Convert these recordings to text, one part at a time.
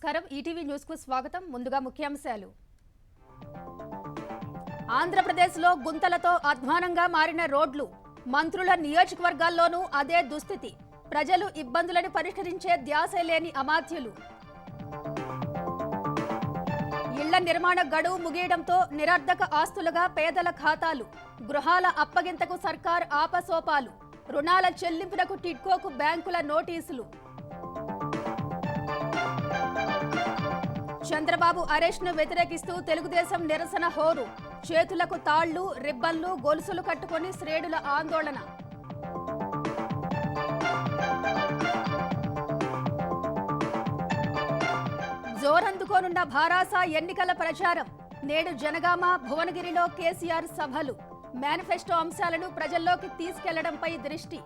నమస్కారం ETV news కు స్వాగతం. ముందుగా ముఖ్యాంశాలు. ఆంధ్రప్రదేశ్లో గుంతలతో అధ్వానంగా మారిన రోడ్లు, మంత్రుల నియోజకవర్గాల్లోనూ అదే దుస్థితి. ప్రజలు ఇబ్బందులను పరిష్కరించే ధ్యాసే లేని అమాత్యులు. ఇళ్ల నిర్మాణ గడువు ముగియడంతో నిరర్ధక ఆస్తులుగా పేదల ఖాతాలు. గృహాల అప్పగింతకు సర్కార్ ఆపసోపాలు. రుణాల చెల్లింపులకు టిడ్కోకు బ్యాంకుల నోటీసులు. చంద్రబాబు అరెస్ట్ను వ్యతిరేకిస్తూ తెలుగుదేశం నిరసన హోరు. చేతులకు తాళ్లు, రిబ్బన్లు, గొలుసులు కట్టుకొని శ్రేణుల ఆందోళన. జోరందుకోనున్న భారాస ఎన్నికల ప్రచారం. నేడు జనగామ, భువనగిరిలో కేసీఆర్ సభలు. మేనిఫెస్టో అంశాలను ప్రజల్లోకి తీసుకెళ్లడంపై దృష్టి.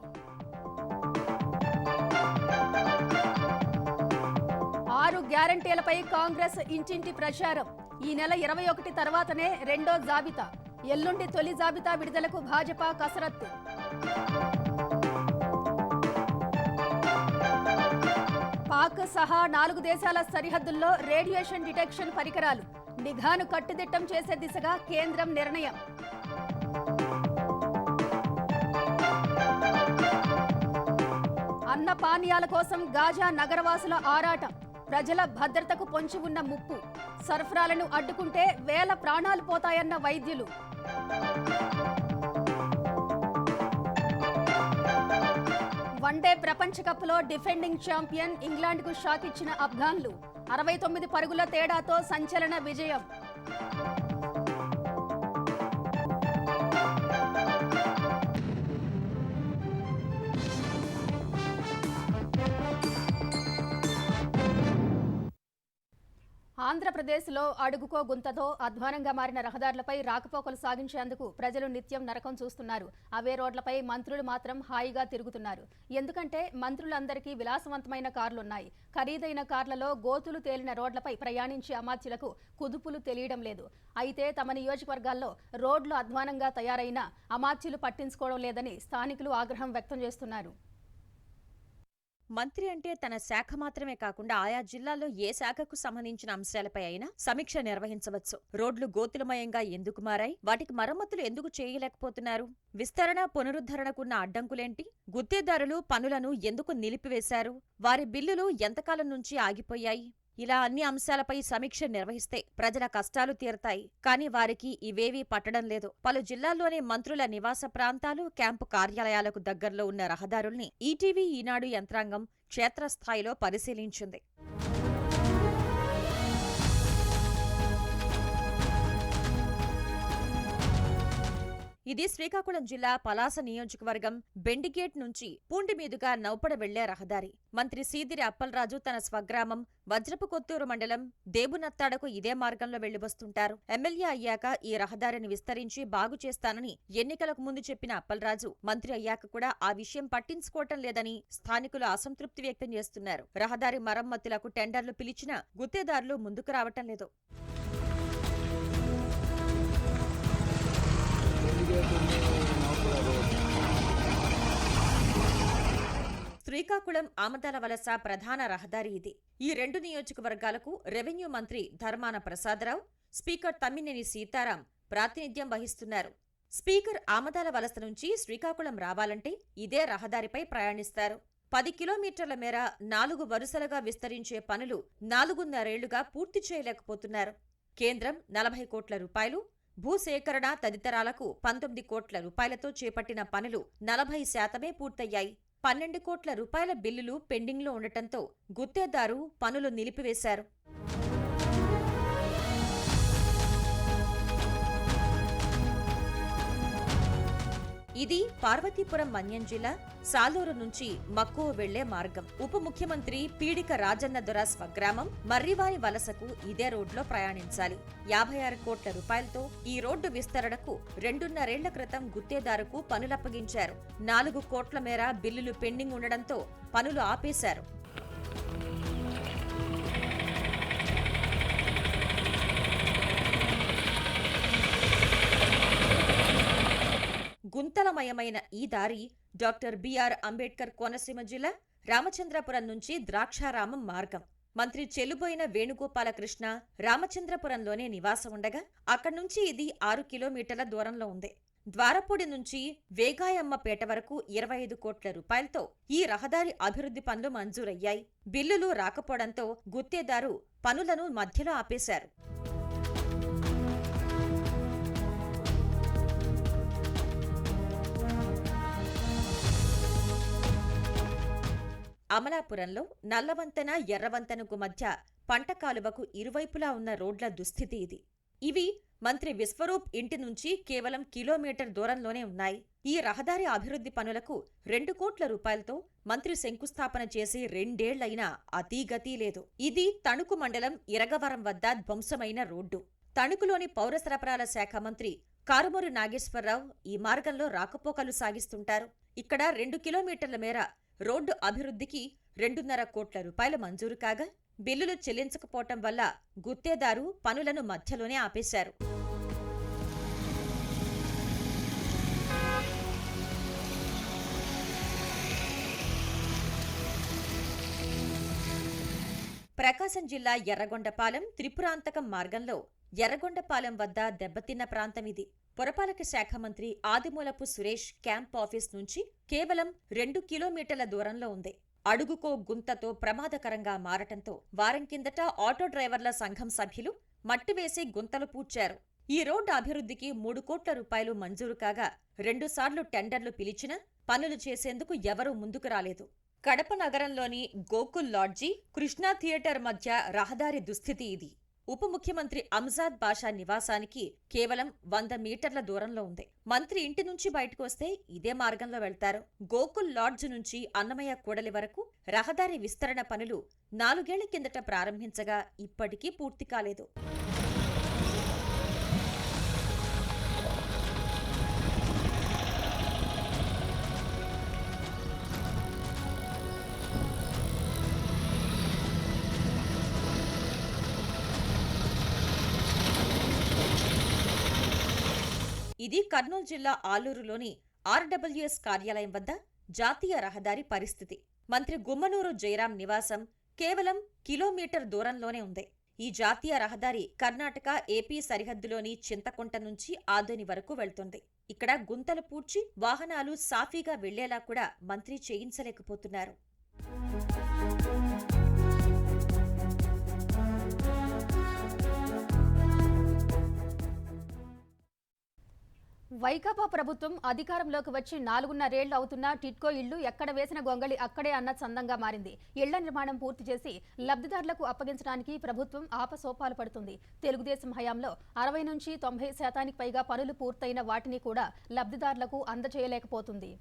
6 గ్యారంటీలపై కాంగ్రెస్ ఇంటింటి ప్రచారం. ఈ నెల 21 తర్వాతనే రెండో జాబితా. ఎల్లుండి తొలి జాబితా విడుదలకు భాజపా కసరత్తు. పాక్ సహా 4 దేశాల సరిహద్దుల్లో రేడియేషన్ డిటెక్షన్ పరికరాలు. నిఘాను కట్టుదిట్టం చేసే దిశగా కేంద్రం నిర్ణయం. అన్న పానీయాల కోసం గాజా నగరవాసుల ఆరాటం. ప్రజల భద్రతకు పొంచి ఉన్న ముప్పు. సరఫరాలను అడ్డుకుంటే వేల ప్రాణాలు పోతాయన్న వైద్యులు. వన్డే ప్రపంచ కప్లో డిఫెండింగ్ ఛాంపియన్ ఇంగ్లాండ్కు షాక్ ఇచ్చిన అఫ్ఘాన్లు. 69 పరుగుల తేడాతో సంచలన విజయం. ఆంధ్రప్రదేశ్లో అడుగుకో గుంతతో అధ్వానంగా మారిన రహదారులపై రాకపోకలు సాగించేందుకు ప్రజలు నిత్యం నరకం చూస్తున్నారు. అవే రోడ్లపై మంత్రులు మాత్రం హాయిగా తిరుగుతున్నారు. ఎందుకంటే మంత్రులందరికీ విలాసవంతమైన కార్లున్నాయి. ఖరీదైన కార్లలో గోతులు తేలిన రోడ్లపై ప్రయాణించే అమాత్యులకు కుదుపులు తెలియడం లేదు. అయితే తమ నియోజకవర్గాల్లో రోడ్లు అధ్వానంగా తయారైనా అమాత్యులు పట్టించుకోవడం లేదని స్థానికులు ఆగ్రహం వ్యక్తం చేస్తున్నారు. మంత్రి అంటే తన శాఖ మాత్రమే కాకుండా ఆయా జిల్లాల్లో ఏ శాఖకు సంబంధించిన అంశాలపై అయినా సమీక్ష నిర్వహించవచ్చు. రోడ్లు గోతులమయంగా ఎందుకు మారాయి? వాటికి మరమ్మతులు ఎందుకు చేయలేకపోతున్నారు? విస్తరణ, పునరుద్ధరణకున్న అడ్డంకులేంటి? గుత్తేదారులు పనులను ఎందుకు నిలిపివేశారు? వారి బిల్లులు ఎంతకాలం నుంచి ఆగిపోయాయి? ఇలా అన్ని అంశాలపై సమీక్ష నిర్వహిస్తే ప్రజల కష్టాలు తీరతాయి. కానీ వారికి ఇవేవీ పట్టడం లేదు. పలు జిల్లాల్లోని మంత్రుల నివాస ప్రాంతాలు, క్యాంపు కార్యాలయాలకు దగ్గరలో ఉన్న రహదారుల్ని ఈటీవీ ఈనాడు యంత్రాంగం క్షేత్రస్థాయిలో పరిశీలించింది. ఇది శ్రీకాకుళం జిల్లా పలాస నియోజకవర్గం బెండిగేట్ నుంచి పూండి మీదుగా నౌపడ వెళ్లే రహదారి. మంత్రి సీదిరి అప్పలరాజు తన స్వగ్రామం వజ్రపు కొత్తూరు మండలం దేబునత్తాడకు ఇదే మార్గంలో వెళ్లి వస్తుంటారు. ఎమ్మెల్యే అయ్యాక ఈ రహదారిని విస్తరించి బాగు చేస్తానని ఎన్నికలకు ముందు చెప్పిన అప్పలరాజు మంత్రి అయ్యాక కూడా ఆ విషయం పట్టించుకోవటం లేదని స్థానికులు అసంతృప్తి వ్యక్తం చేస్తున్నారు. రహదారి మరమ్మతులకు టెండర్లు పిలిచినా గుత్తేదారులు ముందుకు రావటం లేదు. శ్రీకాకుళం ఆమదాల వలస ప్రధాన రహదారి ఇది. ఈ 2 నియోజకవర్గాలకు రెవెన్యూ మంత్రి ధర్మాన ప్రసాదరావు, స్పీకర్ తమ్మినేని సీతారాం ప్రాతినిధ్యం వహిస్తున్నారు. స్పీకర్ ఆమదాల వలస నుంచి శ్రీకాకుళం రావాలంటే ఇదే రహదారిపై ప్రయాణిస్తారు. 10 కిలోమీటర్ల మేర 4 వరుసలుగా విస్తరించే పనులు 4.5 ఏళ్లుగా పూర్తి చేయలేకపోతున్నారు. కేంద్రం 40 కోట్ల రూపాయలు, భూసేకరణ తదితరాలకు 19 కోట్ల రూపాయలతో చేపట్టిన పనులు 40% పూర్తయ్యాయి. 12 కోట్ల రూపాయల బిల్లులు పెండింగ్లో ఉండటంతో గుత్తేదారు పనులు నిలిపివేశారు. ఇది పార్వతీపురం మన్యం జిల్లా సాలూరు నుంచి మక్కువ వెళ్లే మార్గం. ఉప ముఖ్యమంత్రి పీడిక రాజన్న దొర స్వగ్రామం మర్రివారి వలసకు ఇదే రోడ్లో ప్రయాణించాలి. 56 కోట్ల రూపాయలతో ఈ రోడ్డు విస్తరణకు 2.5 ఏళ్ల క్రితం గుత్తేదారుకు పనులప్పగించారు. 4 కోట్ల మేర బిల్లులు పెండింగ్ ఉండడంతో పనులు ఆపేశారు. గుంతలమయమైన ఈ దారి డాక్టర్ బిఆర్ అంబేడ్కర్ కోనసీమ జిల్లా రామచంద్రపురం నుంచి ద్రాక్షారామం మార్గం. మంత్రి చెల్లుబోయిన వేణుగోపాలకృష్ణ రామచంద్రపురంలోనే నివాసం ఉండగా అక్కడి నుంచి ఇది 6 కిలోమీటర్ల దూరంలో ఉంది. ద్వారపూడి నుంచి వేగాయమ్మపేట వరకు 25 కోట్ల రూపాయలతో ఈ రహదారి అభివృద్ధి పనులు మంజూరయ్యాయి. బిల్లులు రాకపోవడంతో గుత్తేదారు పనులను మధ్యలో ఆపేశారు. అమలాపురంలో నల్లవంతెన ఎర్రవంతెనకు మధ్య పంట కాలువకు ఇరువైపులా ఉన్న రోడ్ల దుస్థితి ఇది. ఇవి మంత్రి విశ్వరూప్ ఇంటి నుంచి కేవలం కిలోమీటర్ దూరంలోనే ఉన్నాయి. ఈ రహదారి అభివృద్ధి పనులకు 2 కోట్ల రూపాయలతో మంత్రి శంకుస్థాపన చేసి 2 ఏళ్లైనా అతీగతీ లేదు. ఇది తణుకు మండలం ఇరగవరం వద్ద ధ్వంసమైన రోడ్డు. తణుకులోని పౌర సరఫరాల శాఖ మంత్రి కారుమూరి నాగేశ్వరరావు ఈ మార్గంలో రాకపోకలు సాగిస్తుంటారు. ఇక్కడ 2 కిలోమీటర్ల మేర రోడ్డు అభివృద్ధికి 2.5 కోట్ల రూపాయలు మంజూరు కాగా బిల్లులు చెల్లించకపోవటం వల్ల గుత్తేదారు పనులను మధ్యలోనే ఆపేశారు. ప్రకాశం జిల్లా ఎర్రగొండపాలెం త్రిపురాంతకం మార్గంలో ఎర్రగొండపాలెం వద్ద దెబ్బతిన్న ప్రాంతమిది. పురపాలక శాఖ మంత్రి ఆదిమూలపు సురేష్ క్యాంప్ ఆఫీస్ నుంచి కేవలం 2 కిలోమీటర్ల దూరంలో ఉంది. అడుగుకో గుంతతో ప్రమాదకరంగా మారటంతో వారం కిందట ఆటో డ్రైవర్ల సంఘం సభ్యులు మట్టివేసి గుంతలు పూడ్చారు. ఈ రోడ్డు అభివృద్ధికి 3 కోట్ల రూపాయలు మంజూరు కాగా 2 సార్లు టెండర్లు పిలిచినా పనులు చేసేందుకు ఎవరూ ముందుకు రాలేదు. కడప నగరంలోని గోకుల్ లాడ్జీ, కృష్ణా థియేటర్ మధ్య రహదారి దుస్థితి ఇది. ఉప ముఖ్యమంత్రి అంజాద్ బాషా నివాసానికి కేవలం 100 మీటర్ల దూరంలో ఉంది. మంత్రి ఇంటి నుంచి బయటకు వస్తే ఇదే మార్గంలో వెళ్తారు. గోకుల్ లాడ్జ్ నుంచి అన్నమయ్య కూడలి వరకు రహదారి విస్తరణ పనులు 4 ఏళ్ల కిందట ప్రారంభించగా ఇప్పటికీ పూర్తి కాలేదు. ఇది కర్నూలు జిల్లా ఆలూరులోని ఆర్డబ్ల్యూఎస్ కార్యాలయం వద్ద జాతీయ రహదారి పరిస్థితి. మంత్రి గుమ్మనూరు జయరాం నివాసం కేవలం కిలోమీటర్ దూరంలోనే ఉంది. ఈ జాతీయ రహదారి కర్ణాటక, ఏపీ సరిహద్దులోని చింతకుంట నుంచి ఆదోని వరకు వెళ్తుంది. ఇక్కడ గుంతలు పూడ్చి వాహనాలు సాఫీగా వెళ్లేలా కూడా మంత్రి చేయించలేకపోతున్నారు. వైకాపా ప్రభుత్వం అధికారంలోకి వచ్చి 4.5 ఏళ్లు అవుతున్నా టిడ్కో ఇళ్లు ఎక్కడ వేసిన గొంగళి అక్కడే అన్న చందంగా మారింది. ఇళ్ల నిర్మాణం పూర్తి చేసి లబ్ధిదారులకు అప్పగించడానికి ప్రభుత్వం ఆపసోపాలు పడుతుంది. తెలుగుదేశం హయాంలో 60 నుంచి 90% పైగా పనులు పూర్తయిన వాటిని కూడా లబ్ధిదారులకు అందజేయలేకపోతుంది.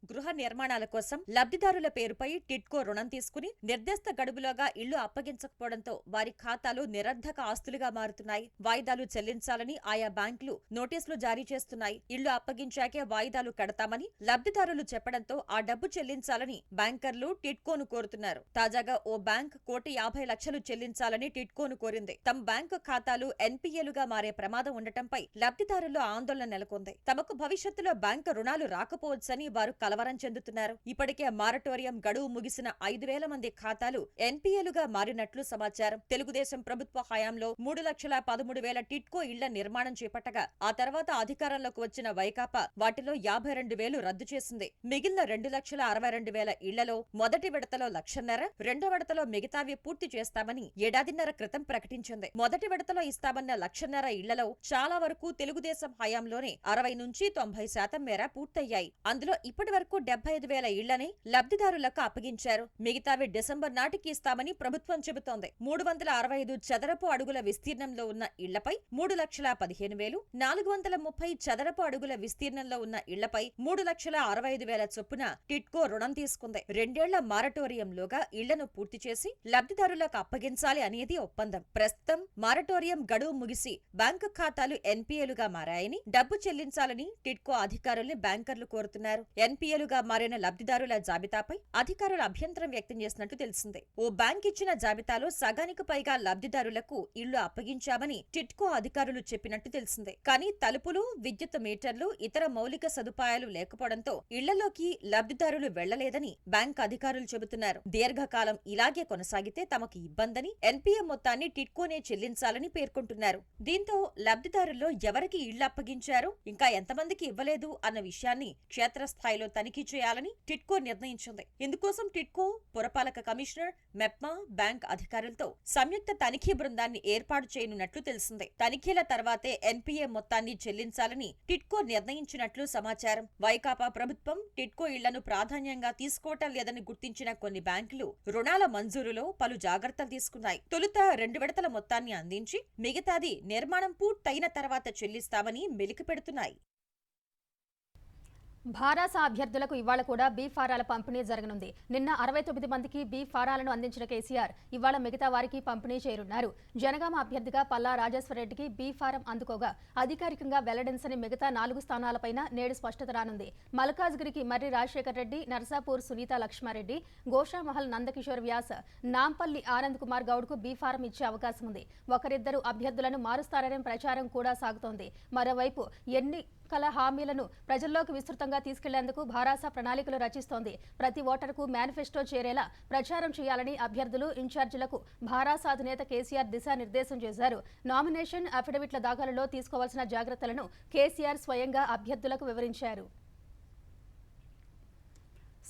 గృహ నిర్మాణాల కోసం లబ్ధిదారుల పేరుపై టిడ్కో రుణం తీసుకుని నిర్దిష్ట గడువులోగా ఇళ్లు అప్పగించకపోవడంతో వారి ఖాతాలు నిరర్ధక ఆస్తులుగా మారుతున్నాయి. వాయిదాలు చెల్లించాలని ఆయా బ్యాంకులు నోటీసులు జారీ చేస్తున్నాయి. ఇళ్లు అప్పగించాకే వాయిదాలు కడతామని లబ్ధిదారులు చెప్పడంతో ఆ డబ్బు చెల్లించాలని బ్యాంకర్లు టిడ్కోను కోరుతున్నారు. తాజాగా ఓ బ్యాంక్ 1,50,00,000 చెల్లించాలని టిడ్కోను కోరింది. తమ బ్యాంకు ఖాతాలు ఎన్పీఏలుగా మారే ప్రమాదం ఉండటంపై లబ్ధిదారుల్లో ఆందోళన నెలకొంది. తమకు భవిష్యత్తులో బ్యాంకు రుణాలు రాకపోవచ్చని వారు కలవరం చెందుతున్నారు. ఇప్పటికే మారటోరియం గడువు ముగిసిన 5,000 మంది ఖాతాలు ఎన్పీఏలుగా మారినట్లు సమాచారం. తెలుగుదేశం ప్రభుత్వ హయాంలో 3,13,000 టిడ్కో ఇళ్ల నిర్మాణం చేపట్టగా ఆ తర్వాత అధికారంలోకి వచ్చిన వైకాపా వాటిలో 52,000 రద్దు చేసింది. మిగిలిన 2,62,000 ఇళ్లలో మొదటి విడతలో 1,50,000, రెండో విడతలో మిగతావి పూర్తి చేస్తామని ఏడాదిన్నర క్రితం ప్రకటించింది. మొదటి విడతలో ఇస్తామన్న 1,50,000 ఇళ్లలో చాలా వరకు తెలుగుదేశం హయాంలోనే 60 నుంచి 90% మేర పూర్తయ్యాయి. అందులో ఇప్పటి వరకు 75,000 ఇళ్లని లబ్ధిదారులకు అప్పగించారు. మిగతావి డిసెంబర్ నాటికి ఇస్తామని ప్రభుత్వం చెబుతోంది. 365 చదరపు అడుగుల విస్తీర్ణంలో ఉన్న ఇళ్లపై 3,15,000, 430 చదరపు అడుగుల విస్తీర్ణంలో ఉన్న ఇళ్లపై 3,65,000 చొప్పున టిడ్కో రుణం తీసుకుంది. 2 ఏళ్ల మారటోరియంలోగా ఇళ్లను పూర్తి చేసి లబ్ధిదారులకు అప్పగించాలి అనేది ఒప్పందం. ప్రస్తుతం మారటోరియం గడువు ముగిసి బ్యాంకు ఖాతాలు ఎన్పీఏలుగా మారాయని, డబ్బు చెల్లించాలని టిడ్కో అధికారుల్ని బ్యాంకర్లు కోరుతున్నారు. ఎన్పీఏ ఏలుగా మారిన లబ్ధిదారుల జాబితాపై అధికారులు అభ్యంతరం వ్యక్తం చేసినట్టు తెలిసింది. ఓ బ్యాంక్ ఇచ్చిన జాబితాలో సగానికి పైగా లబ్ధిదారులకు ఇళ్లు అప్పగించామని టిట్కో అధికారులు చెప్పినట్టు తెలిసింది. కానీ తలుపులు, విద్యుత్ మీటర్లు, ఇతర మౌలిక సదుపాయాలు లేకపోవడంతో ఇళ్లలోకి లబ్ధిదారులు వెళ్లలేదని బ్యాంక్ అధికారులు చెబుతున్నారు. దీర్ఘకాలం ఇలాగే కొనసాగితే తమకు ఇబ్బందని, ఎన్పీఎం మొత్తాన్ని టిట్కోనే చెల్లించాలని పేర్కొంటున్నారు. దీంతో లబ్ధిదారుల్లో ఎవరికి ఇళ్లు అప్పగించారు, ఇంకా ఎంతమందికి ఇవ్వలేదు అన్న విషయాన్ని క్షేత్రస్థాయిలో తనిఖీ చేయాలని టిట్కో నిర్ణయించింది. ఇందుకోసం టిట్కో, పురపాలక కమిషనర్, మెప్మా, బ్యాంక్ అధికారులతో సంయుక్త తనిఖీ బృందాన్ని ఏర్పాటు చేయనున్నట్లు తెలిసింది. తనిఖీల తర్వాతే ఎన్పీఏ మొత్తాన్ని చెల్లించాలని టిట్కో నిర్ణయించినట్లు సమాచారం. వైకాపా ప్రభుత్వం టిట్కో ఇళ్లను ప్రాధాన్యంగా తీసుకోవటం లేదని గుర్తించిన కొన్ని బ్యాంకులు రుణాల మంజూరులో పలు జాగ్రత్తలు తీసుకున్నాయి. తొలుత 2 విడతల మొత్తాన్ని అందించి మిగతాది నిర్మాణం పూర్తయిన తర్వాత చెల్లిస్తామని మెలికిపెడుతున్నాయి. భారాస అభ్యర్థులకు ఇవాళ కూడా బీ ఫారాల పంపిణీ జరగనుంది. నిన్న 69 మందికి బీ ఫారాలను అందించిన కేసీఆర్ ఇవాళ మిగతా వారికి పంపిణీ చేయనున్నారు. జనగామ అభ్యర్థిగా పల్లా రాజేశ్వరరెడ్డికి బీ ఫారం అందుకోగా అధికారికంగా వెల్లడించని మిగతా 4 స్థానాలపైన నేడు స్పష్టత రానుంది. మల్కాజ్గిరికి మర్రి రాజశేఖర్ రెడ్డి, నర్సాపూర్ సునీత లక్ష్మారెడ్డి, గోషామహల్ నందకిషోర్ వ్యాస్, నాంపల్లి ఆనంద్ కుమార్ గౌడ్కు బీ ఫారం ఇచ్చే అవకాశం ఉంది. ఒకరిద్దరు అభ్యర్థులను మారుస్తారనే ప్రచారం కూడా సాగుతోంది. మరోవైపు ఎన్నికల హామీలను ప్రజల్లోకి విస్తృతంగా తీసుకెళ్లేందుకు భారాస ప్రణాళికలు రచిస్తోంది. ప్రతి ఓటరుకు మేనిఫెస్టో చేరేలా ప్రచారం చేయాలని అభ్యర్థులు, ఇన్ఛార్జీలకు భారాస అధినేత కేసీఆర్ దిశానిర్దేశం చేశారు. నామినేషన్ అఫిడవిట్ల దాఖలులో తీసుకోవాల్సిన జాగ్రత్తలను కేసీఆర్ స్వయంగా అభ్యర్థులకు వివరించారు.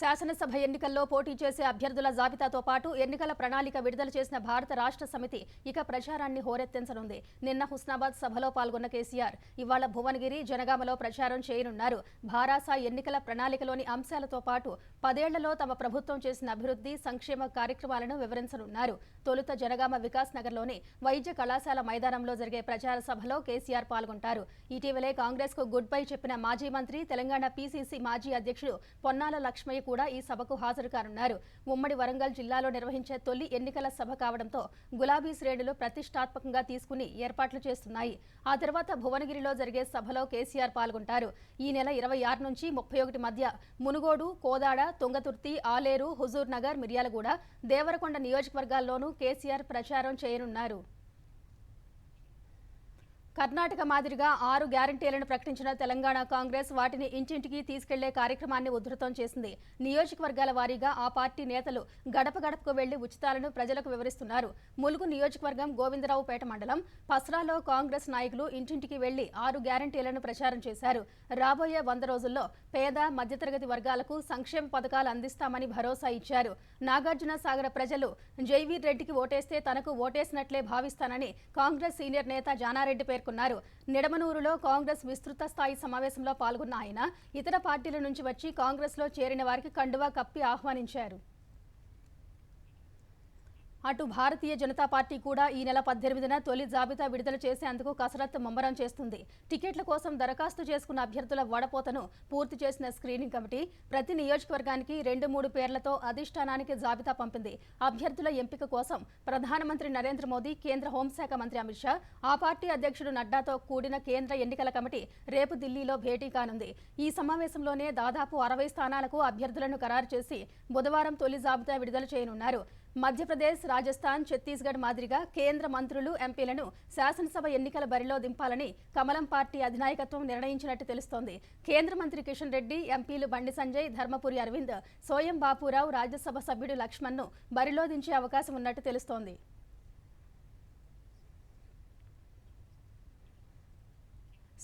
శాసనసభ ఎన్నికల్లో పోటీ చేసే అభ్యర్థుల జాబితాతో పాటు ఎన్నికల ప్రణాళిక విడుదల చేసిన భారత రాష్ట్ర సమితి ఇక ప్రచారాన్ని హోరెత్తించనుంది. నిన్న హుస్నాబాద్ సభలో పాల్గొన్న కేసీఆర్ ఇవాళ భువనగిరి, జనగామలో ప్రచారం చేయనున్నారు. భారాస ఎన్నికల ప్రణాళికలోని అంశాలతో పాటు 10 ఏళ్లలో తమ ప్రభుత్వం చేసిన అభివృద్ధి, సంక్షేమ కార్యక్రమాలను వివరించనున్నారు. తొలుత జనగామ వికాస్ నగర్లోని వైద్య కళాశాల మైదానంలో జరిగే ప్రచార సభలో కేసీఆర్ పాల్గొంటారు. ఇటీవలే కాంగ్రెస్ కు గుడ్ బై చెప్పిన మాజీ మంత్రి, తెలంగాణ పీసీసీ మాజీ అధ్యక్షుడు పొన్నాల లక్ష్మయ్య కూడా ఈ సభకు హాజరు కానున్నారు. ఉమ్మడి వరంగల్ జిల్లాలో నిర్వహించే తొలి ఎన్నికల సభ కావడంతో గులాబీ శ్రేణులు ప్రతిష్టాత్మకంగా తీసుకుని ఏర్పాట్లు చేస్తున్నాయి. ఆ తర్వాత భువనగిరిలో జరిగే సభలో కేసీఆర్ పాల్గొంటారు. ఈ నెల 26 నుంచి 31 మధ్య మునుగోడు, కోదాడ, తుంగతుర్తి, ఆలేరు, హుజూర్ నగర్, మిర్యాలగూడ, దేవరకొండ నియోజకవర్గాల్లోనూ కేసీఆర్ ప్రచారం చేయనున్నారు. కర్ణాటక మాదిరిగా 6 గ్యారంటీలను ప్రకటించిన తెలంగాణ కాంగ్రెస్ వాటిని ఇంటింటికి తీసుకెళ్లే కార్యక్రమాన్ని ఉధృతం చేసింది. నియోజకవర్గాల వారీగా ఆ పార్టీ నేతలు గడప గడపకు వెళ్లి ఉచితాలను ప్రజలకు వివరిస్తున్నారు. ములుగు నియోజకవర్గం గోవిందరావుపేట మండలం పస్రాలో కాంగ్రెస్ నాయకులు ఇంటింటికి వెళ్లి 6 గ్యారంటీలను ప్రచారం చేశారు. రాబోయే 100 రోజుల్లో పేద, మధ్యతరగతి వర్గాలకు సంక్షేమ పథకాలు అందిస్తామని భరోసా ఇచ్చారు. నాగార్జున సాగర ప్రజలు జైవీర్ రెడ్డికి ఓటేస్తే తనకు ఓటేసినట్లే భావిస్తానని కాంగ్రెస్ సీనియర్ నేత జానారెడ్డి పేర్కొన్నారు. నిడమనూరులో కాంగ్రెస్ విస్తృత స్థాయి సమావేశంలో పాల్గొన్న ఆయన ఇతర పార్టీల నుంచి వచ్చి కాంగ్రెస్ లో చేరిన వారికి కండువా కప్పి ఆహ్వానించారు. అటు భారతీయ జనతా పార్టీ కూడా ఈ నెల 18న తొలి జాబితా విడుదల చేసేందుకు కసరత్తు ముమ్మరం చేస్తుంది. టికెట్ల కోసం దరఖాస్తు చేసుకున్న అభ్యర్థుల వడపోతను పూర్తి చేసిన స్క్రీనింగ్ కమిటీ ప్రతి నియోజకవర్గానికి 2-3 పేర్లతో అధిష్టానానికి జాబితా పంపింది. అభ్యర్థుల ఎంపిక కోసం ప్రధానమంత్రి నరేంద్ర మోదీ, కేంద్ర హోంశాఖ మంత్రి అమిత్ షా, ఆ పార్టీ అధ్యక్షుడు నడ్డాతో కూడిన కేంద్ర ఎన్నికల కమిటీ రేపు ఢిల్లీలో భేటీ కానుంది. ఈ సమావేశంలోనే దాదాపు 60 స్థానాలకు అభ్యర్థులను ఖరారు చేసి బుధవారం తొలి జాబితా విడుదల చేయనున్నారు. మధ్యప్రదేశ్, రాజస్థాన్, ఛత్తీస్గఢ్ మాదిరిగా కేంద్ర మంత్రులు, ఎంపీలను శాసనసభ ఎన్నికల బరిలో దింపాలని కమలం పార్టీ అధినాయకత్వం నిర్ణయించినట్టు తెలుస్తోంది. కేంద్ర మంత్రి కిషన్ రెడ్డి, ఎంపీలు బండి సంజయ్, ధర్మపురి అరవింద్, సోయం బాపురావు, రాజ్యసభ సభ్యుడు లక్ష్మణ్ను బరిలో దించే అవకాశం ఉన్నట్టు తెలుస్తోంది.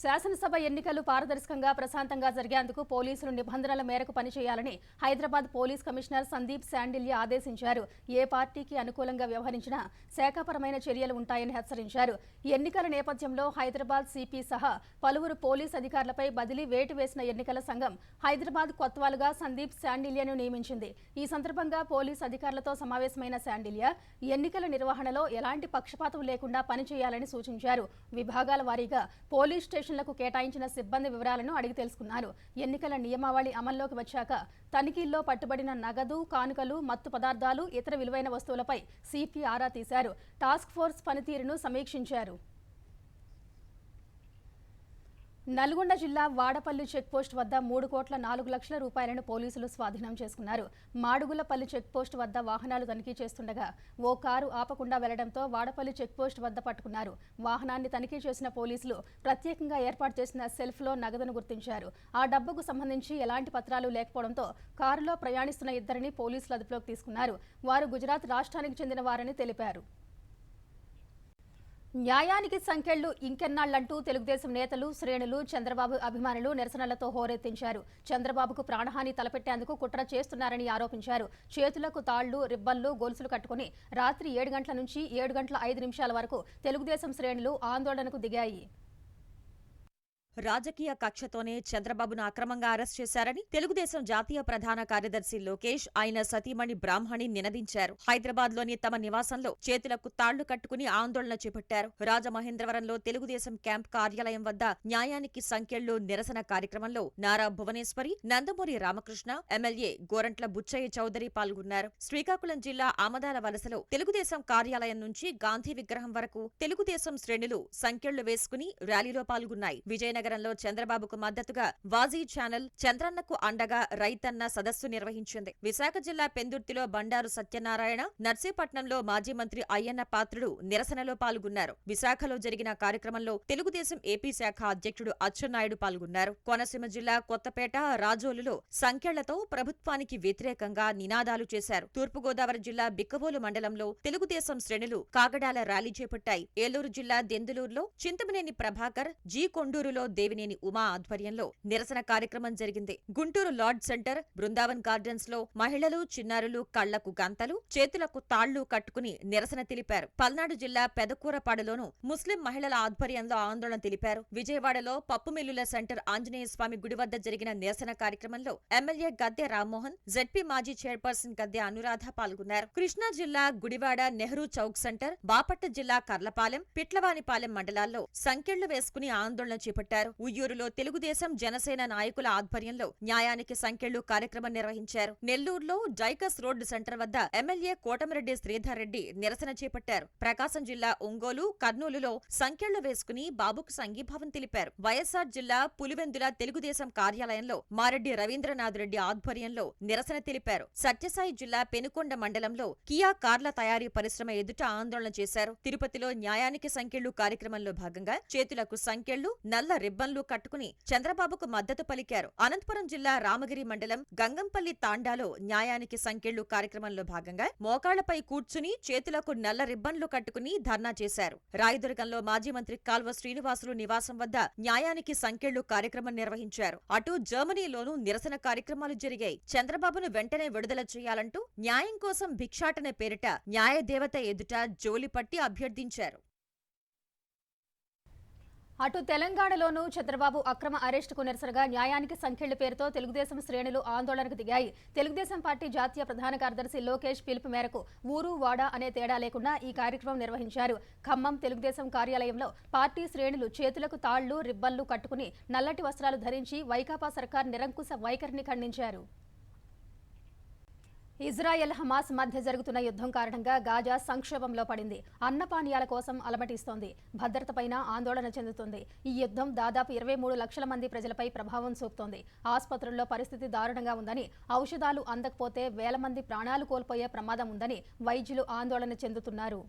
శాసనసభ ఎన్నికలు పారదర్శకంగా, ప్రశాంతంగా జరిగేందుకు పోలీసులు నిబంధనల మేరకు పనిచేయాలని హైదరాబాద్ పోలీస్ కమిషనర్ సందీప్ శాండిల్య ఆదేశించారు. ఏ పార్టీకి అనుకూలంగా వ్యవహరించినా శాఖపరమైన చర్యలు ఉంటాయని హెచ్చరించారు. ఎన్నికల నేపథ్యంలో హైదరాబాద్ సిపి సహా పలువురు పోలీస్ అధికారులపై బదిలీ వేటు వేసిన ఎన్నికల సంఘం హైదరాబాద్ కొత్వాలుగా సందీప్ శాండిల్యను నియమించింది. ఈ సందర్భంగా పోలీస్ అధికారులతో సమావేశమైన శాండిల్య ఎన్నికల నిర్వహణలో ఎలాంటి పక్షపాతం లేకుండా పనిచేయాలని సూచించారు. విభాగాల వారీగా పోలీస్ స్టేషన్లకు కేటాయించిన సిబ్బంది వివరాలను అడిగి తెలుసుకున్నారు. ఎన్నికల నియమావళి అమల్లోకి వచ్చాక తనిఖీల్లో పట్టుబడిన నగదు, కానుకలు, మత్తు పదార్థాలు, ఇతర విలువైన వస్తువులపై సిపి ఆరా తీశారు. టాస్క్ ఫోర్స్ పనితీరును సమీక్షించారు. నల్గొండ జిల్లా వాడపల్లి చెక్పోస్ట్ వద్ద 3,04,00,000 రూపాయలను పోలీసులు స్వాధీనం చేసుకున్నారు. మాడుగులపల్లి చెక్పోస్ట్ వద్ద వాహనాలు తనిఖీ చేస్తుండగా ఓ కారు ఆపకుండా వెళ్లడంతో వాడపల్లి చెక్పోస్ట్ వద్ద పట్టుకున్నారు. వాహనాన్ని తనిఖీ చేసిన పోలీసులు ప్రత్యేకంగా ఏర్పాటు చేసిన సెల్ఫ్లో నగదును గుర్తించారు. ఆ డబ్బుకు సంబంధించి ఎలాంటి పత్రాలు లేకపోవడంతో కారులో ప్రయాణిస్తున్న ఇద్దరిని పోలీసులు అదుపులోకి తీసుకున్నారు. వారు గుజరాత్ రాష్ట్రానికి చెందిన వారని తెలిపారు. న్యాయానికి సంకెళ్లు ఇంకెన్నాళ్లంటూ తెలుగుదేశం నేతలు, శ్రేణులు, చంద్రబాబు అభిమానులు నిరసనలతో హోరెత్తించారు. చంద్రబాబుకు ప్రాణహాని తలపెట్టేందుకు కుట్ర చేస్తున్నారని ఆరోపించారు. చేతులకు తాళ్లు, రిబ్బన్లు, గొలుసులు కట్టుకుని రాత్రి 7 గంటల నుంచి 7 గంటల 5 నిమిషాల వరకు తెలుగుదేశం శ్రేణులు ఆందోళనకు దిగాయి. రాజకీయ కక్షతోనే చంద్రబాబును అక్రమంగా అరెస్ట్ చేశారని తెలుగుదేశం జాతీయ ప్రధాన కార్యదర్శి లోకేష్, ఆయన సతీమణి బ్రాహ్మణి నినదించారు. హైదరాబాద్లోని తమ నివాసంలో చేతులకు తాళ్లు కట్టుకుని ఆందోళన చేపట్టారు. రాజమహేంద్రవరంలో తెలుగుదేశం క్యాంప్ కార్యాలయం వద్ద న్యాయానికి సంకెళ్లు నిరసన కార్యక్రమంలో నారా భువనేశ్వరి, నందమూరి రామకృష్ణ, ఎమ్మెల్యే గోరంట్ల బుచ్చయ్య చౌదరి పాల్గొన్నారు. శ్రీకాకుళం జిల్లా ఆమదాల వలసలో తెలుగుదేశం కార్యాలయం నుంచి గాంధీ విగ్రహం వరకు తెలుగుదేశం శ్రేణులు సంకెళ్లు వేసుకుని ర్యాలీలో పాల్గొన్నాయి. నగరంలో చంద్రబాబుకు మద్దతుగా వాజీ ఛానల్ చంద్రన్నకు అండగా రైతన్న సదస్సు నిర్వహించింది. విశాఖ జిల్లా పెందుర్తిలో బండారు సత్యనారాయణ, నర్సీపట్నంలో మాజీ మంత్రి అయ్యన్న పాత్రుడు నిరసనలో పాల్గొన్నారు. విశాఖలో జరిగిన కార్యక్రమంలో తెలుగుదేశం ఏపీ శాఖ అధ్యక్షుడు అచ్చెన్నాయుడు పాల్గొన్నారు. కోనసీమ జిల్లా కొత్తపేట, రాజోలులో సంకెళ్లతో ప్రభుత్వానికి వ్యతిరేకంగా నినాదాలు చేశారు. తూర్పుగోదావరి జిల్లా బిక్కవోలు మండలంలో తెలుగుదేశం శ్రేణులు కాగడాల ర్యాలీ చేపట్టాయి. ఏలూరు జిల్లా దెందులూరులో చింతమనేని ప్రభాకర్, జీ కొండూరులో దేవినేని ఉమా ఆధ్వర్యంలో నిరసన కార్యక్రమం జరిగింది. Guntur lord centre, Brindavan gardens లో మహిళలు, చిన్నారులు కళ్లకు గంతలు, చేతులకు తాళ్లు కట్టుకుని నిరసన తెలిపారు. పల్నాడు జిల్లా పెదకూరపాడులోనూ ముస్లిం మహిళల ఆధ్వర్యంలో ఆందోళన తెలిపారు. విజయవాడలో పప్పు మిల్లుల సెంటర్ ఆంజనేయ స్వామి గుడి వద్ద జరిగిన నిరసన కార్యక్రమంలో ఎమ్మెల్యే గద్దె రామ్మోహన్, జెడ్పీ మాజీ చైర్పర్సన్ గద్దె అనురాధ పాల్గొన్నారు. కృష్ణా జిల్లా గుడివాడ నెహ్రూ చౌక్ సెంటర్, బాపట్ల జిల్లా కర్లపాలెం, పిట్లవానిపాలెం మండలాల్లో సంకెళ్లు వేసుకుని ఆందోళన చేపట్టారు. ఉయ్యూరులో తెలుగుదేశం, జనసేన నాయకుల ఆధ్వర్యంలో న్యాయానికి సంకెళ్లు కార్యక్రమం నిర్వహించారు. నెల్లూరులో జైకస్ రోడ్డు సెంటర్ వద్ద ఎమ్మెల్యే కోటమిరెడ్డి శ్రీధర్ రెడ్డి నిరసన చేపట్టారు. ప్రకాశం జిల్లా ఒంగోలు, కర్నూలులో సంకెళ్లు వేసుకుని బాబుకు సంఘీభావం తెలిపారు. వైఎస్సార్ జిల్లా పులివెందుల తెలుగుదేశం కార్యాలయంలో మారెడ్డి రవీంద్రనాథ్ రెడ్డి ఆధ్వర్యంలో నిరసన తెలిపారు. సత్యసాయి జిల్లా పెనుకొండ మండలంలో కియా కార్ల తయారీ పరిశ్రమ ఎదుట ఆందోళన చేశారు. తిరుపతిలో న్యాయానికి సంకెళ్లు కార్యక్రమంలో భాగంగా చేతులకు సంకెళ్లు, నల్ల రిబ్బన్లు కట్టుకుని చంద్రబాబుకు మద్దతు పలికారు. అనంతపురం జిల్లా రామగిరి మండలం గంగంపల్లి తాండాలో న్యాయానికి సంకెళ్లు కార్యక్రమంలో భాగంగా మోకాళ్లపై కూర్చుని చేతులకు నల్ల రిబ్బన్లు కట్టుకుని ధర్నా చేశారు. రాయదుర్గంలో మాజీ మంత్రి కాల్వ శ్రీనివాసులు నివాసం వద్ద న్యాయానికి సంకెళ్లు కార్యక్రమం నిర్వహించారు. అటు జర్మనీలోనూ నిరసన కార్యక్రమాలు జరిగాయి. చంద్రబాబును వెంటనే విడుదల చేయాలంటూ న్యాయం కోసం భిక్షాటన పేరిట న్యాయదేవత ఎదుట జోలిపట్టి అభ్యర్థించారు. అటు తెలంగాణలోనూ చంద్రబాబు అక్రమ అరెస్టుకు నిరసనగా న్యాయానికి సంకెళ్ల పేరుతో తెలుగుదేశం శ్రేణులు ఆందోళనకు దిగాయి. తెలుగుదేశం పార్టీ జాతీయ ప్రధాన కార్యదర్శి లోకేష్ పిలుపు మేరకు ఊరు, వాడ అనే తేడా లేకుండా ఈ కార్యక్రమం నిర్వహించారు. ఖమ్మం తెలుగుదేశం కార్యాలయంలో పార్టీ శ్రేణులు చేతులకు తాళ్లు, రిబ్బన్లు కట్టుకుని నల్లటి వస్త్రాలు ధరించి వైకాపా సర్కార్ నిరంకుశ వైఖరిని ఖండించారు. ఇజ్రాయెల్, హమాస్ మధ్య జరుగుతున్న యుద్ధం కారణంగా గాజా సంక్షోభంలో పడింది. అన్నపానీయాల కోసం అలమటిస్తోంది. భద్రతపైన ఆందోళన చెందుతుంది. ఈ యుద్ధం దాదాపు 23 లక్షల మంది ప్రజలపై ప్రభావం చూపుతోంది. ఆసుపత్రుల్లో పరిస్థితి దారుణంగా ఉందని, ఔషధాలు అందకపోతే వేల మంది ప్రాణాలు కోల్పోయే ప్రమాదం ఉందని వైద్యులు ఆందోళన చెందుతున్నారు.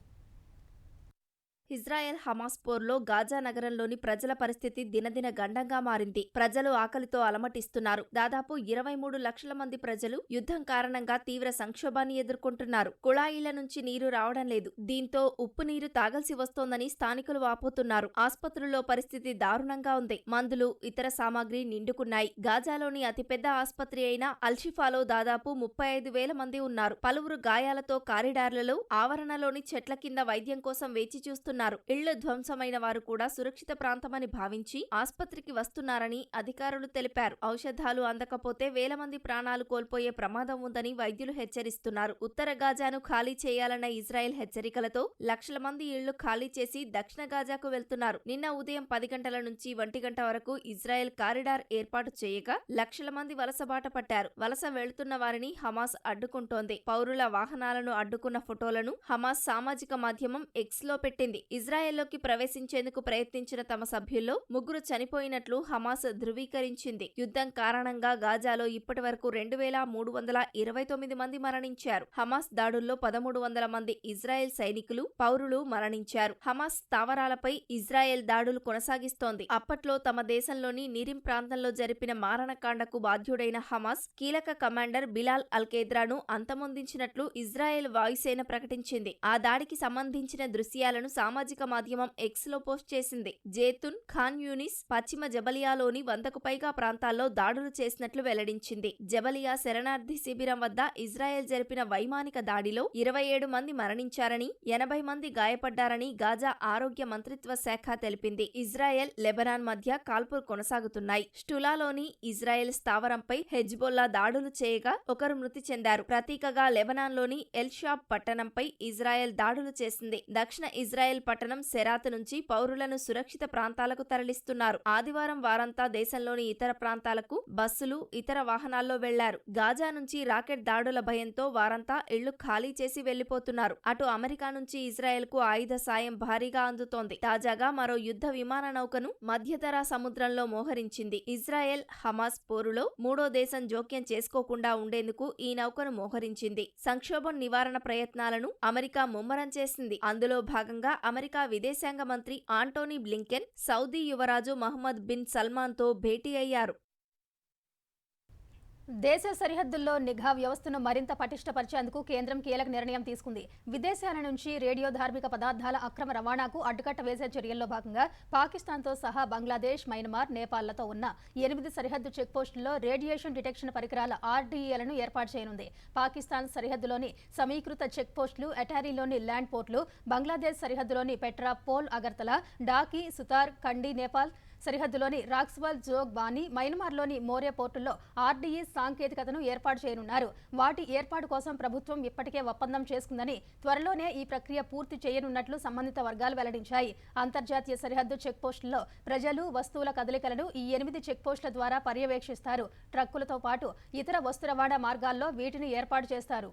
ఇజ్రాయెల్ హమాస్ పోర్లో గాజా నగరంలోని ప్రజల పరిస్థితి దినదిన గండంగా మారింది. ప్రజలు ఆకలితో అలమటిస్తున్నారు. దాదాపు 23 లక్షల మంది ప్రజలు యుద్ధం కారణంగా తీవ్ర సంక్షోభాన్ని ఎదుర్కొంటున్నారు. కుళాయిల నుంచి నీరు రావడం లేదు. దీంతో ఉప్పు నీరు తాగాల్సి వస్తోందని స్థానికులు వాపోతున్నారు. ఆస్పత్రుల్లో పరిస్థితి దారుణంగా ఉంది. మందులు, ఇతర సామాగ్రి నిండుకున్నాయి. గాజాలోని అతిపెద్ద ఆస్పత్రి అయిన అల్షిఫాలో దాదాపు 35,000 మంది ఉన్నారు. పలువురు గాయాలతో కారిడార్లలో, ఆవరణలోని చెట్ల కింద వైద్యం కోసం వేచి చూస్తున్నారు. ఇళ్లు ధ్వంసమైన వారు కూడా సురక్షిత ప్రాంతమని భావించి ఆస్పత్రికి వస్తున్నారని అధికారులు తెలిపారు. ఔషధాలు అందకపోతే వేల మంది ప్రాణాలు కోల్పోయే ప్రమాదం ఉందని వైద్యులు హెచ్చరిస్తున్నారు. ఉత్తర గాజాను ఖాళీ చేయాలన్న ఇజ్రాయెల్ హెచ్చరికలతో లక్షల మంది ఇళ్లు ఖాళీ చేసి దక్షిణ గాజాకు వెళ్తున్నారు. నిన్న ఉదయం 10 గంటల నుంచి 1 గంట వరకు ఇజ్రాయెల్ కారిడార్ ఏర్పాటు చేయగా లక్షల మంది వలసబాట పట్టారు. వలస వెళ్తున్న వారిని హమాస్ అడ్డుకుంటోంది. పౌరుల వాహనాలను అడ్డుకున్న ఫోటోలను హమాస్ సామాజిక మాధ్యమం ఎక్స్ లో పెట్టింది. ఇజ్రాయెల్లోకి ప్రవేశించేందుకు ప్రయత్నించిన తమ సభ్యుల్లో 3 చనిపోయినట్లు హమాస్ ధృవీకరించింది. యుద్ధం కారణంగా గాజాలో ఇప్పటివరకు 2329 మంది మరణించారు. హమాస్ దాడుల్లో 1300 మంది ఇజ్రాయెల్ సైనికులు, పౌరులు మరణించారు. హమాస్ స్థావరాలపై ఇజ్రాయెల్ దాడులు కొనసాగిస్తోంది. అప్పట్లో తమ దేశంలోని నిరిం ప్రాంతంలో జరిపిన మారణకాండకు బాధ్యుడైన హమాస్ కీలక కమాండర్ బిలాల్ అల్-కేద్రాను అంతమొందించినట్లు ఇజ్రాయెల్ వాయుసేన ప్రకటించింది. ఆ దాడికి సంబంధించిన దృశ్యాలను సామాజిక మాధ్యమం ఎక్స్ లో పోస్ట్ చేసింది. జేతున్, ఖాన్ యూనిస్, పశ్చిమ జబలియాలోని 100కు పైగా ప్రాంతాల్లో దాడులు చేసినట్లు వెల్లడించింది. జబలియా శరణార్థి శిబిరం వద్ద ఇజ్రాయెల్ జరిపిన వైమానిక దాడిలో 27 మంది మరణించారని, 80 మంది గాయపడ్డారని గాజా ఆరోగ్య మంత్రిత్వ శాఖ తెలిపింది. ఇజ్రాయెల్, లెబనాన్ మధ్య కాల్పులు కొనసాగుతున్నాయి. స్టులాలోని ఇజ్రాయెల్ స్థావరంపై హెజ్బొల్లా దాడులు చేయగా ఒకరు మృతి చెందారు. ప్రతీకగా లెబనాన్లోని ఎల్షాబ్ పట్టణంపై ఇజ్రాయెల్ దాడులు చేసింది. దక్షిణ ఇజ్రాయెల్ పట్టణం సెరాత్ నుంచి పౌరులను సురక్షిత ప్రాంతాలకు తరలిస్తున్నారు. ఆదివారం వారంతా దేశంలోని ఇతర ప్రాంతాలకు బస్సులు, ఇతర వాహనాల్లో వెళ్లారు. గాజా నుంచి రాకెట్ దాడుల భయంతో వారంతా ఇళ్లు ఖాళీ చేసి వెళ్లిపోతున్నారు. అటు అమెరికా నుంచి ఇజ్రాయెల్ కు ఆయుధ సాయం భారీగా అందుతోంది. తాజాగా మరో యుద్ధ విమాన నౌకను మధ్యధరా సముద్రంలో మోహరించింది. ఇజ్రాయెల్ హమాస్ పోరులో మూడో దేశం జోక్యం చేసుకోకుండా ఉండేందుకు ఈ నౌకను మోహరించింది. సంక్షోభం నివారణ ప్రయత్నాలను అమెరికా ముమ్మరం చేసింది. అందులో భాగంగా అమెరికా విదేశాంగ మంత్రి ఆంటోనీ బ్లింకెన్ సౌదీ యువరాజు మహమ్మద్ బిన్ సల్మాన్తో భేటీ అయ్యారు. దేశ సరిహద్దుల్లో నిఘా వ్యవస్థను మరింత పటిష్టపరిచేందుకు కేంద్రం కీలక నిర్ణయం తీసుకుంది. విదేశాల నుంచి రేడియో ధార్మిక పదార్థాల అక్రమ రవాణాకు అడ్డుకట్ట వేసే చర్యల్లో భాగంగా పాకిస్తాన్తో సహా బంగ్లాదేశ్, మయన్మార్, నేపాల్లతో ఉన్న 8 సరిహద్దు చెక్పోస్టుల్లో రేడియేషన్ డిటెక్షన్ పరికరాల RDEలను ఏర్పాటు చేయనుంది. పాకిస్తాన్ సరిహద్దులోని సమీకృత చెక్పోస్టులు, అటారీలోని ల్యాండ్ పోర్టులు, బంగ్లాదేశ్ సరిహద్దులోని పెట్రా, పోల్, అగర్తల, డాకి, సుతార్, కండి, నేపాల్ సరిహద్దులోని రాక్స్వాల్, జోగ్ బానీ, మయన్మార్లోని మోరే పోర్టుల్లో RDE సాంకేతికతను ఏర్పాటు చేయనున్నారు. వాటి ఏర్పాటు కోసం ప్రభుత్వం ఇప్పటికే ఒప్పందం చేసుకుందని, త్వరలోనే ఈ ప్రక్రియ పూర్తి చేయనున్నట్లు సంబంధిత వర్గాలు వెల్లడించాయి. అంతర్జాతీయ సరిహద్దు చెక్పోస్టుల్లో ప్రజలు, వస్తువుల కదలికలను ఈ 8 చెక్పోస్టుల ద్వారా పర్యవేక్షిస్తారు. ట్రక్కులతో పాటు ఇతర వస్తు రవాణా మార్గాల్లో వీటిని ఏర్పాటు చేస్తారు.